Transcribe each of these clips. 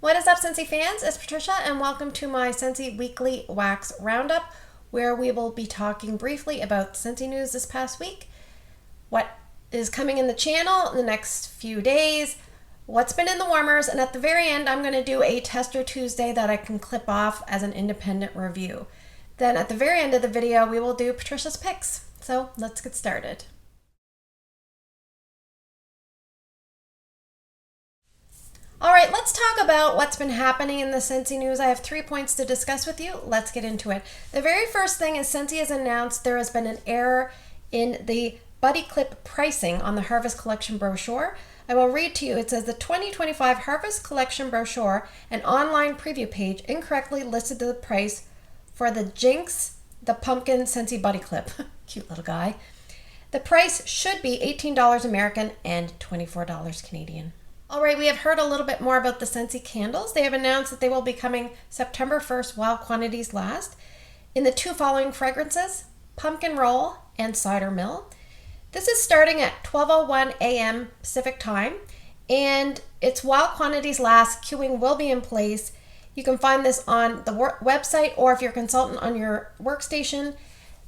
What is up, Scentsy fans? It's Patricia, and welcome to my Scentsy Weekly Wax Roundup, where we will be talking briefly about Scentsy news this past week, what is coming in the channel in the next few days, what's been in the warmers, and at the very end, I'm going to do a Tester Tuesday that I can clip off as an independent review. Then at the very end of the video, we will do Patricia's picks. So let's get started. All right, let's talk about what's been happening in the Scentsy news. I have 3 points to discuss with you. Let's get into it. The very first thing is Scentsy has announced there has been an error in the Buddy Clip pricing on the Harvest Collection brochure. I will read to you. It says the 2025 Harvest Collection brochure and online preview page incorrectly listed the price for the Jinx the Pumpkin Scentsy Buddy Clip. Cute little guy. The price should be $18 American and $24 Canadian. All right, we have heard a little bit more about the Scentsy candles. They have announced that they will be coming September 1st while quantities last in the 2 following fragrances, Pumpkin Roll and Cider Mill. This is starting at 12:01 a.m. Pacific time, and it's while quantities last. Queuing will be in place. You can find this on the website or if you're a consultant on your workstation.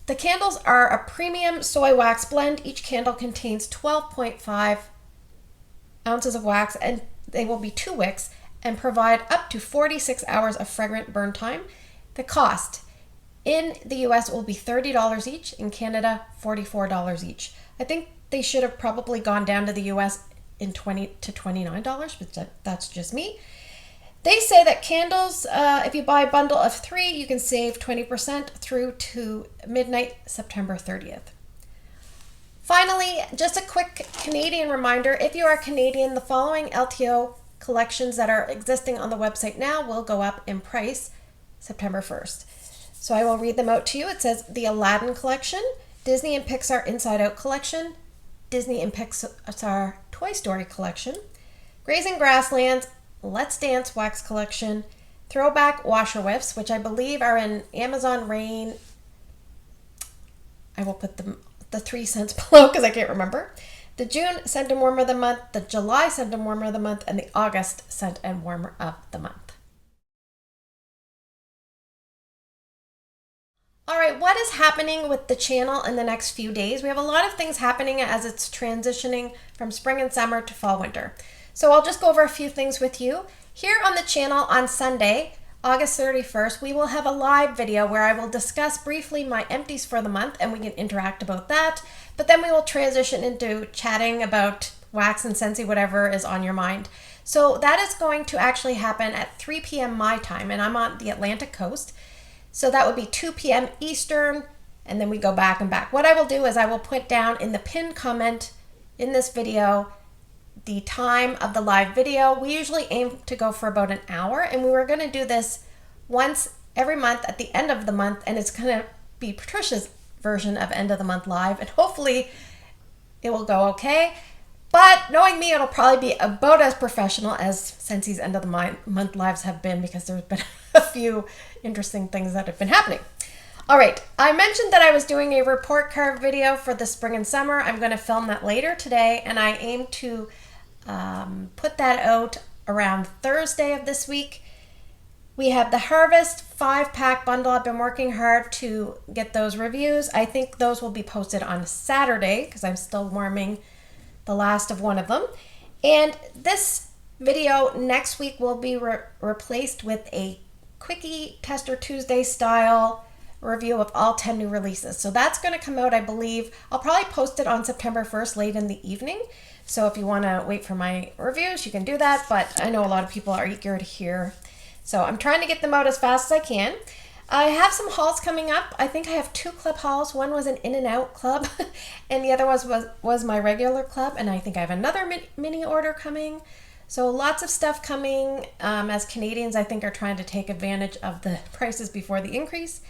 The candles are a premium soy wax blend. Each candle contains 12.5 ounces of wax, and they will be 2 wicks and provide up to 46 hours of fragrant burn time. The cost in the US will be $30 each, in Canada $44 each. I think they should have probably gone down to the US in $20 to $29, but that's just me. They say that candles, if you buy a bundle of 3, you can save 20% through to midnight September 30th. Finally, just a quick Canadian reminder. If you are Canadian, the following LTO collections that are existing on the website now will go up in price September 1st. So I will read them out to you. It says the Aladdin Collection, Disney and Pixar Inside Out Collection, Disney and Pixar Toy Story Collection, Grazing Grasslands, Let's Dance Wax Collection, Throwback Washer Whiffs, which I believe are in Amazon Rain. I will put the 3 cents below because I can't remember. The June Scent and Warmer of the Month, the July Scent and Warmer of the Month, and the August Scent and Warmer of the Month. All right, what is happening with the channel in the next few days? We have a lot of things happening as it's transitioning from spring and summer to fall winter. So I'll just go over a few things with you. Here on the channel on Sunday, August 31st, we will have a live video where I will discuss briefly my empties for the month and we can interact about that. But then we will transition into chatting about wax and Scentsy, whatever is on your mind. So that is going to actually happen at 3 p.m. my time, and I'm on the Atlantic coast. So that would be 2 p.m. Eastern, and then we go back and back. What I will do is I will put down in the pinned comment in this video the time of the live video. We usually aim to go for about an hour, and we were going to do this once every month at the end of the month, and it's going to be Patricia's version of end of the month live, and hopefully it will go okay. But knowing me, it'll probably be about as professional as Scentsy's end of the month lives have been, because there's been a few interesting things that have been happening. All right, I mentioned that I was doing a report card video for the spring and summer. I'm going to film that later today, and I aim to put that out around Thursday of this week. We have the Harvest 5-pack bundle. I've been working hard to get those reviews. I think those will be posted on Saturday because I'm still warming the last of one of them. And this video next week will be replaced with a quickie Tester Tuesday style review of all 10 new releases. So that's going to come out, I believe. I'll probably post it on September 1st late in the evening. So if you want to wait for my reviews, you can do that. But I know a lot of people are eager to hear. So I'm trying to get them out as fast as I can. I have some hauls coming up. I think I have 2 club hauls. One was an in and out club and the other was my regular club. And I think I have another mini order coming. So lots of stuff coming as Canadians, I think, are trying to take advantage of the prices before the increase.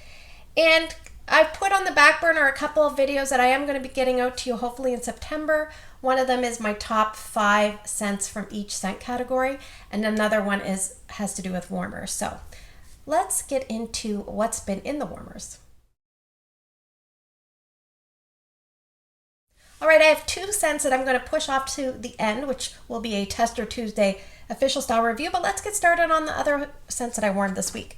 And I've put on the back burner a couple of videos that I am going to be getting out to you hopefully in September. One of them is my top 5 scents from each scent category, and another one has to do with warmers. So let's get into what's been in the warmers. All right, I have 2 scents that I'm going to push off to the end, which will be a Tester Tuesday official style review, but let's get started on the other scents that I warmed this week.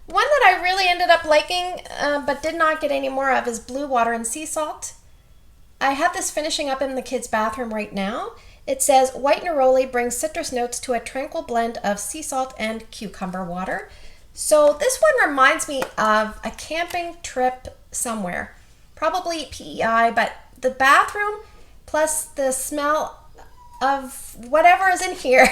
One that I really ended up liking, but did not get any more of, is Blue Water and Sea Salt. I have this finishing up in the kids' bathroom right now. It says, white neroli brings citrus notes to a tranquil blend of sea salt and cucumber water. So this one reminds me of a camping trip somewhere, probably PEI, but the bathroom plus the smell of whatever is in here,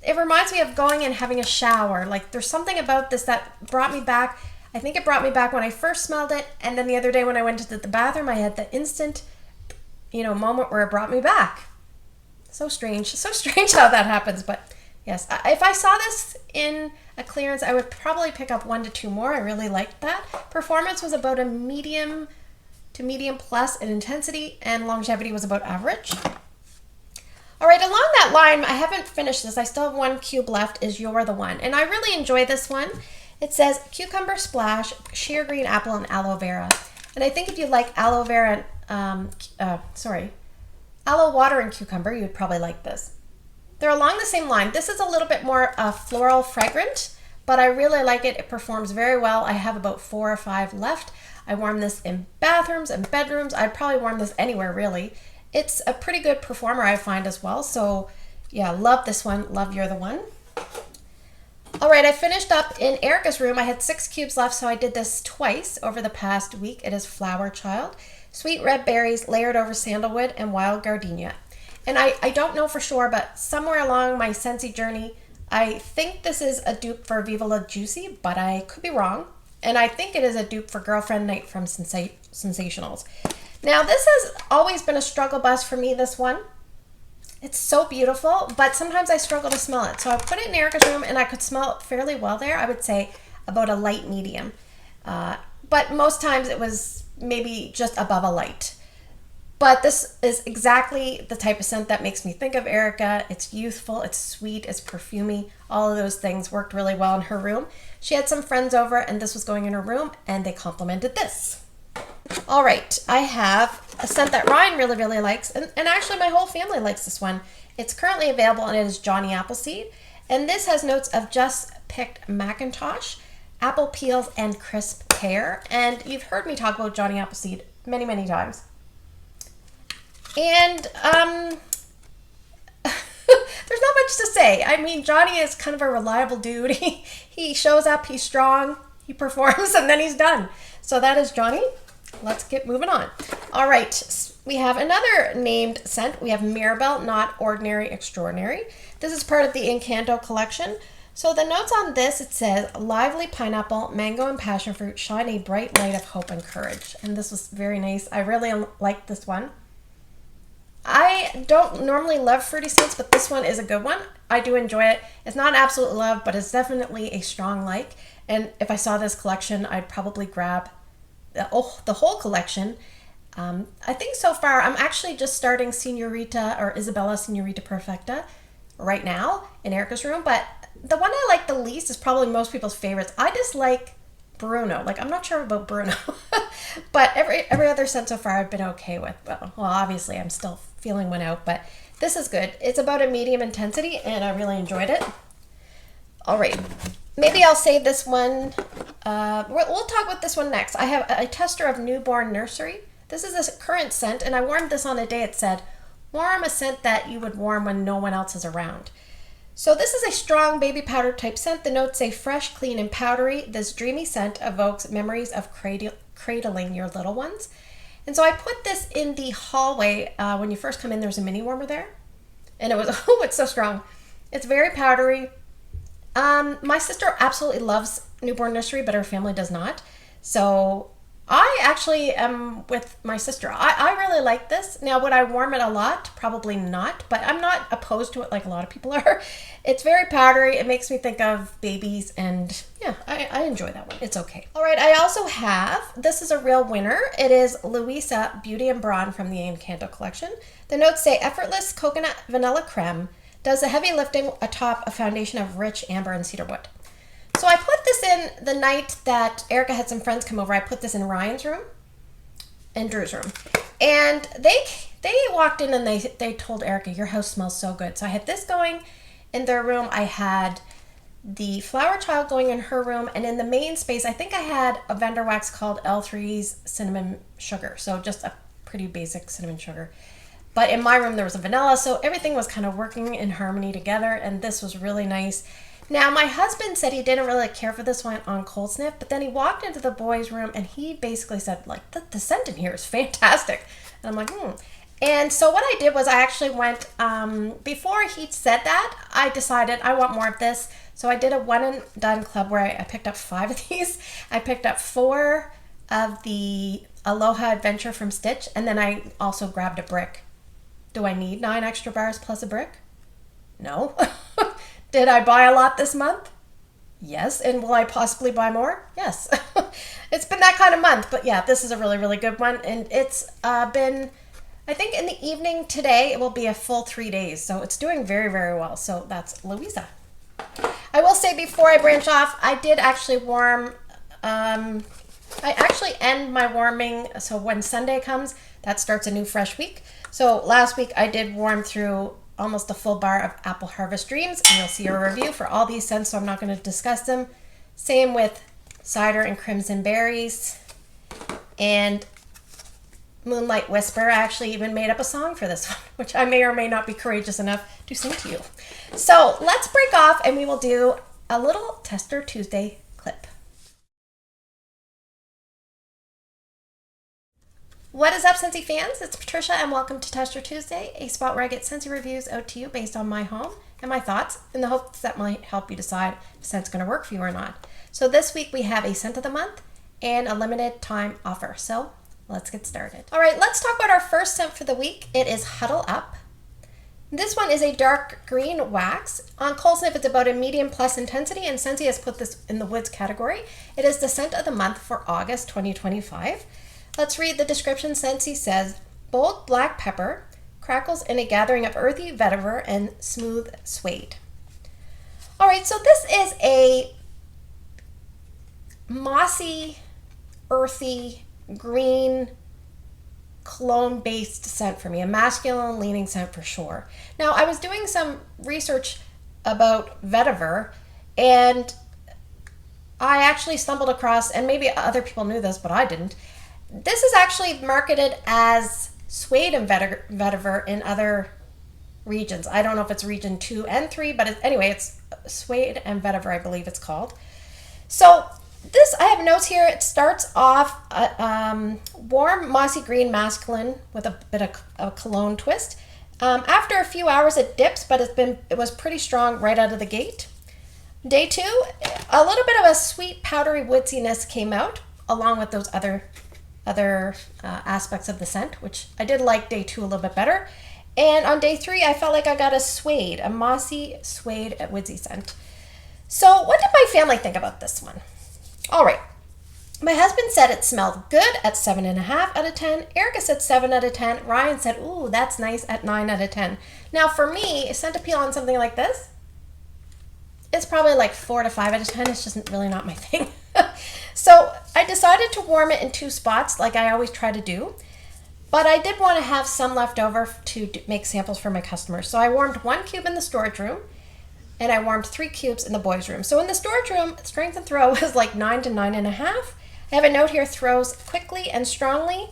it reminds me of going and having a shower. Like, there's something about this that brought me back. I think it brought me back when I first smelled it, and then the other day when I went to the bathroom, I had the instant, moment where it brought me back. So strange how that happens, but yes, if I saw this in a clearance, I would probably pick up 1 to 2 more. I really liked that. Performance was about a medium to medium plus in intensity, and longevity was about average. All right, along that line, I haven't finished this. I still have 1 cube left, is You're the One. And I really enjoy this one. It says cucumber splash, sheer green apple, and aloe vera. And I think if you like aloe vera, aloe water and cucumber, you'd probably like this. They're along the same line. This is a little bit more floral fragrant, but I really like it. It performs very well. I have about 4 or 5 left. I warm this in bathrooms and bedrooms. I'd probably warm this anywhere, really. It's a pretty good performer, I find, as well. So yeah, love this one. Love You're the One. All right, I finished up in Erica's room. I had 6 cubes left, so I did this twice over the past week. It is Flower Child. Sweet red berries layered over sandalwood and wild gardenia. And I don't know for sure, but somewhere along my Scentsy journey, I think this is a dupe for Viva La Juicy, but I could be wrong. And I think it is a dupe for Girlfriend Night from Sensationals. Now, this has always been a struggle bus for me, this one. It's so beautiful, but sometimes I struggle to smell it. So I put it in Erica's room, and I could smell it fairly well there. I would say about a light medium. But most times it was maybe just above a light. But this is exactly the type of scent that makes me think of Erica. It's youthful, it's sweet, it's perfumey. All of those things worked really well in her room. She had some friends over, and this was going in her room, and they complimented this. All right, I have a scent that Ryan really, really likes, and actually my whole family likes this one. It's currently available, and it is Johnny Appleseed. And this has notes of just picked Macintosh, apple peels, and crisp pear. And you've heard me talk about Johnny Appleseed many, many times. And there's not much to say. I mean, Johnny is kind of a reliable dude. He shows up, he's strong, he performs, and then he's done. So that is Johnny. Let's get moving on. All right, we have another named scent. We have Mirabel, Not Ordinary, Extraordinary. This is part of the Encanto collection. So the notes on this, it says, lively pineapple, mango, and passion fruit shine a bright light of hope and courage. And this was very nice. I really like this one. I don't normally love fruity scents, but this one is a good one. I do enjoy it. It's not an absolute love, but it's definitely a strong like. And if I saw this collection, I'd probably grab the whole collection. I think so far, I'm actually just starting Senorita or Isabella Senorita Perfecta right now in Erica's room, but the one I like the least is probably most people's favorites. I dislike Bruno. Like, I'm not sure about Bruno, but every other scent so far I've been okay with. Well, obviously I'm still feeling one out, but this is good. It's about a medium intensity, and I really enjoyed it. All right, maybe I'll save this one. We'll talk about this one next. I have a tester of Newborn Nursery. This is a current scent, and I warmed this on a day. It said, warm a scent that you would warm when no one else is around. So this is a strong baby powder type scent. The notes say fresh, clean, and powdery. This dreamy scent evokes memories of cradling your little ones. And so I put this in the hallway. When you first come in, there's a mini warmer there. And it was, oh, it's so strong. It's very powdery. My sister absolutely loves Newborn Nursery, but her family does not. So I actually am with my sister. I really like this. Now, would I warm it a lot? Probably not, but I'm not opposed to it like a lot of people are. It's very powdery. It makes me think of babies, and yeah, I enjoy that one. It's okay. All right, I also have, this is a real winner. It is Luisa Beauty and Brawn from the Encanto collection. The notes say effortless coconut vanilla creme does the heavy lifting atop a foundation of rich amber and cedarwood. So I put this in the night that Erica had some friends come over. I put this in Ryan's room and Drew's room. And they walked in and they told Erica, your house smells so good. So I had this going in their room. I had the Flower Child going in her room, and in the main space, I think I had a vendor wax called L3's Cinnamon Sugar. So just a pretty basic cinnamon sugar. But in my room, there was a vanilla, so everything was kind of working in harmony together, and this was really nice. Now, my husband said he didn't really care for this one on cold sniff, but then he walked into the boys' room, and he basically said, like, the scent in here is fantastic. And I'm like, And so what I did was I actually went, before he said that, I decided I want more of this. So I did a one and done club where I picked up 5 of these. I picked up 4 of the Aloha Adventure from Stitch, and then I also grabbed a brick. Do I need 9 extra bars plus a brick? No. Did I buy a lot this month? Yes. And will I possibly buy more? Yes. It's been that kind of month, but yeah, this is a really, really good one. And it's been, I think in the evening today, it will be a full 3 days. So it's doing very, very well. So that's Luisa. I will say before I branch off, I did actually warm, I actually end my warming. So when Sunday comes, that starts a new fresh week. So last week I did warm through almost a full bar of Apple Harvest Dreams, and you'll see a review for all these scents, so I'm not going to discuss them. Same with Cider and Crimson Berries and Moonlight Whisper. I actually even made up a song for this one, which I may or may not be courageous enough to sing to you. So let's break off and we will do a little Tester Tuesday clip. What is up, Scentsy fans? It's Patricia and welcome to Tester Tuesday, a spot where I get Scentsy reviews out to you based on my home and my thoughts in the hopes that might help you decide if scent's going to work for you or not. So this week we have a scent of the month and a limited time offer. So let's get started. All right, let's talk about our first scent for the week. It is Huddle Up. This one is a dark green wax. On cold sniff, it's about a medium plus intensity, and Scentsy has put this in the woods category. It is the scent of the month for August 2025. Let's read the description. Scentsy says, bold black pepper crackles in a gathering of earthy vetiver and smooth suede. All right, so this is a mossy, earthy, green, cologne-based scent for me, a masculine-leaning scent for sure. Now, I was doing some research about vetiver, and I actually stumbled across, and maybe other people knew this, but I didn't. This is actually marketed as suede and vetiver in other regions. I don't know if it's region 2 and 3, but anyway, it's suede and vetiver, I believe it's called. So this, I have notes here. It starts off warm, mossy green masculine with a bit of a cologne twist. After a few hours, it dips, but it was pretty strong right out of the gate. Day 2, a little bit of a sweet, powdery woodsiness came out, along with those other aspects of the scent, which I did like day 2 a little bit better. And on day 3, I felt like I got a mossy suede woodsy scent. So what did my family think about this one? All right. My husband said it smelled good at 7.5 out of 10. Erica said 7 out of 10. Ryan said, ooh, that's nice at 9 out of 10. Now for me, scent appeal on something like this, it's probably like 4 to 5 out of 10. It's just really not my thing. So I decided to warm it in 2 spots like I always try to do, but I did want to have some left over to make samples for my customers. So I warmed 1 cube in the storage room and I warmed 3 cubes in the boys' room. So in the storage room, strength and throw was like 9 to 9.5. I have a note here, throws quickly and strongly,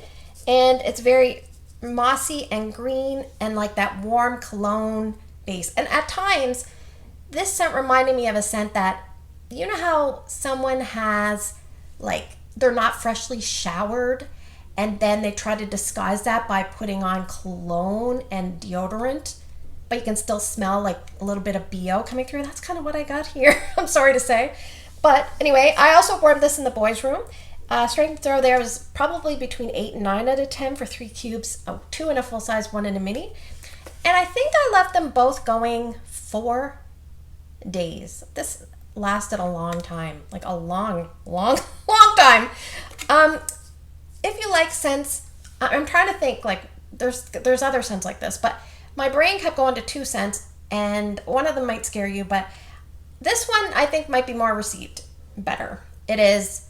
and it's very mossy and green and like that warm cologne base. And at times, this scent reminded me of a scent that, you know how someone has, like, they're not freshly showered and then they try to disguise that by putting on cologne and deodorant, but you can still smell like a little bit of BO coming through? That's kind of what I got here. I'm sorry to say. But anyway, I also warmed this in the boys' room. Strength throw there was probably between 8 and 9 out of 10 for 3 cubes, 2 in a full size, 1 in a mini. And I think I left them both going 4 days. This lasted a long time, like a long time. If you like scents, I'm trying to think, like there's other scents like this, but my brain kept going to 2 scents, and one of them might scare you, but this one I think might be more received better. It is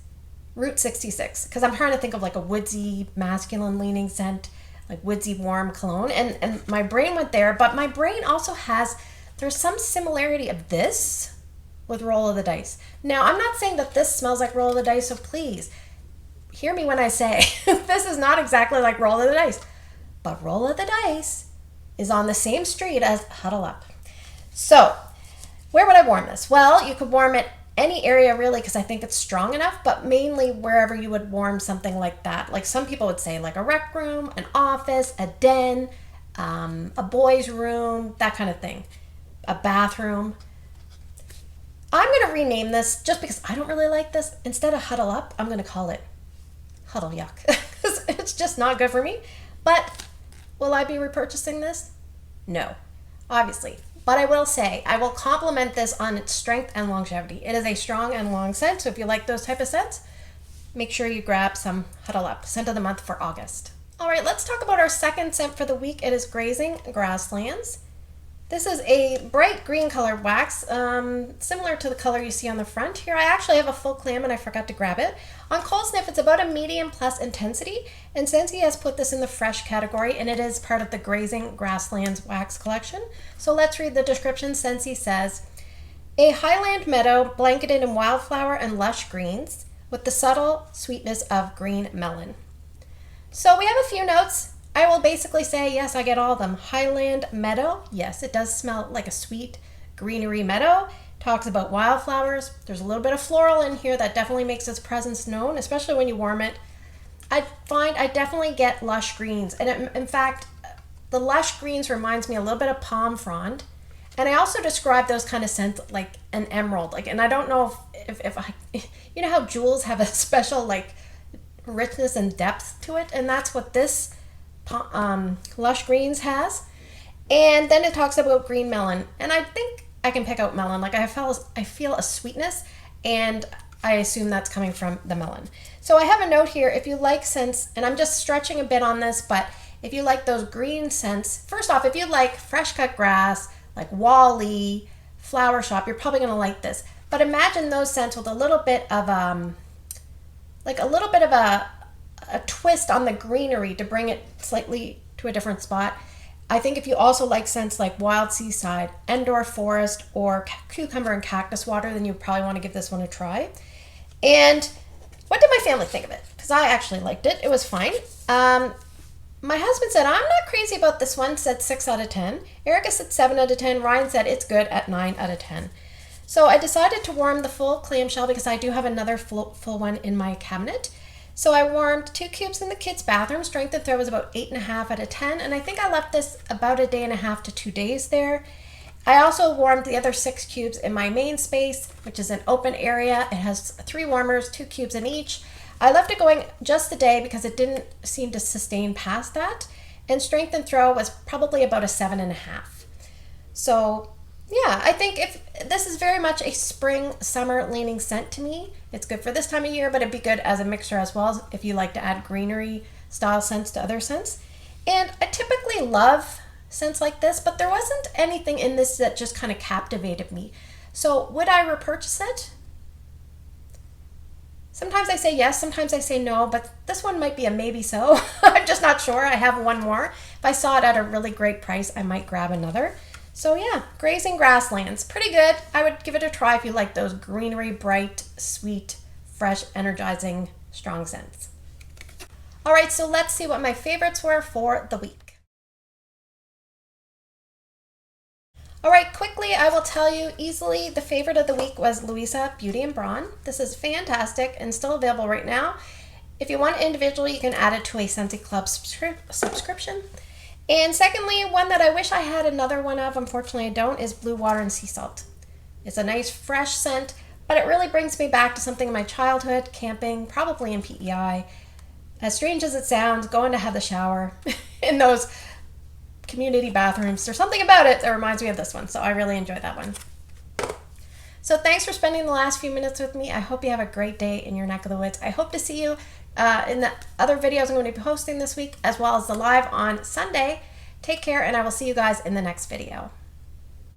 Route 66, because I'm trying to think of like a woodsy, masculine leaning scent, like woodsy warm cologne, and my brain went there, but my brain also has there's some similarity of this with Roll of the Dice. Now, I'm not saying that this smells like Roll of the Dice, so please hear me when I say this is not exactly like Roll of the Dice, but Roll of the Dice is on the same street as Huddle Up. So where would I warm this? Well, you could warm it any area really, because I think it's strong enough, but mainly wherever you would warm something like that. Like some people would say like a rec room, an office, a den, a boys' room, that kind of thing, a bathroom. I'm going to rename this just because I don't really like this. Instead of Huddle Up, I'm going to call it Huddle Yuck. It's just not good for me. But will I be repurchasing this? No, obviously. But I will say, I will compliment this on its strength and longevity. It is a strong and long scent, so if you like those type of scents, make sure you grab some Huddle Up, scent of the month for August. All right, let's talk about our second scent for the week. It is Grazing Grasslands. This is a bright green colored wax, similar to the color you see on the front here. I actually have a full clam and I forgot to grab it. On cold sniff, it's about a medium plus intensity, and Scentsy has put this in the fresh category, and it is part of the Grazing Grasslands wax collection. So let's read the description. Scentsy says, a highland meadow blanketed in wildflower and lush greens with the subtle sweetness of green melon. So we have a few notes. I will basically say, yes, I get all of them. Highland meadow. Yes, it does smell like a sweet greenery meadow. Talks about wildflowers. There's a little bit of floral in here that definitely makes its presence known, especially when you warm it. I find I definitely get lush greens. And in fact, the lush greens reminds me a little bit of palm frond. And I also describe those kind of scents like an emerald. And I don't know if I, you know how jewels have a special like richness and depth to it. And that's what this lush greens has. And then it talks about green melon, and I think I can pick out melon. Like I feel a sweetness, and I assume that's coming from the melon. So I have a note here, if you like scents, and I'm just stretching a bit on this, but if you like those green scents, first off, if you like fresh cut grass, like Wally, Flower Shop, you're probably going to like this. But imagine those scents with a little bit of a twist on the greenery to bring it slightly to a different spot. I think if you also like scents like Wild Seaside, Endor Forest, or Cucumber and Cactus Water, then you probably want to give this one a try. And what did my family think of it? Because I actually liked it. It was fine. My husband said, I'm not crazy about this one, said 6 out of 10. Erica said 7 out of 10. Ryan said it's good at 9 out of 10. So I decided to warm the full clamshell because I do have another full one in my cabinet. So I warmed 2 cubes in the kids' bathroom. Strength and throw was about 8.5 out of 10. And I think I left this about 1.5 days to 2 days there. I also warmed the other 6 cubes in my main space, which is an open area. It has 3 warmers, 2 cubes in each. I left it going just a day because it didn't seem to sustain past that. And strength and throw was probably about 7.5. So yeah, I think if this is very much a spring, summer leaning scent to me. It's good for this time of year, but it'd be good as a mixture as well if you like to add greenery style scents to other scents. And I typically love scents like this, but there wasn't anything in this that just kind of captivated me. So would I repurchase it? Sometimes I say yes, sometimes I say no, but this one might be a maybe so. I'm just not sure. I have one more. If I saw it at a really great price, I might grab another. So yeah, Grazing Grasslands, pretty good. I would give it a try if you like those greenery, bright, sweet, fresh, energizing, strong scents. All right, so let's see what my favorites were for the week. All right, quickly, I will tell you easily the favorite of the week was Luisa Beauty and Brawn. This is fantastic and still available right now. If you want it individually, you can add it to a Scentsy Club subscription. And secondly, one that I wish I had another one of, unfortunately I don't, is Blue Water and Sea Salt. It's a nice fresh scent, but it really brings me back to something in my childhood, camping, probably in PEI. As strange as it sounds, going to have the shower in those community bathrooms. There's something about it that reminds me of this one, so I really enjoyed that one. So thanks for spending the last few minutes with me. I hope you have a great day in your neck of the woods. I hope to see you in the other videos I'm going to be posting this week, as well as the live on Sunday. Take care, and I will see you guys in the next video.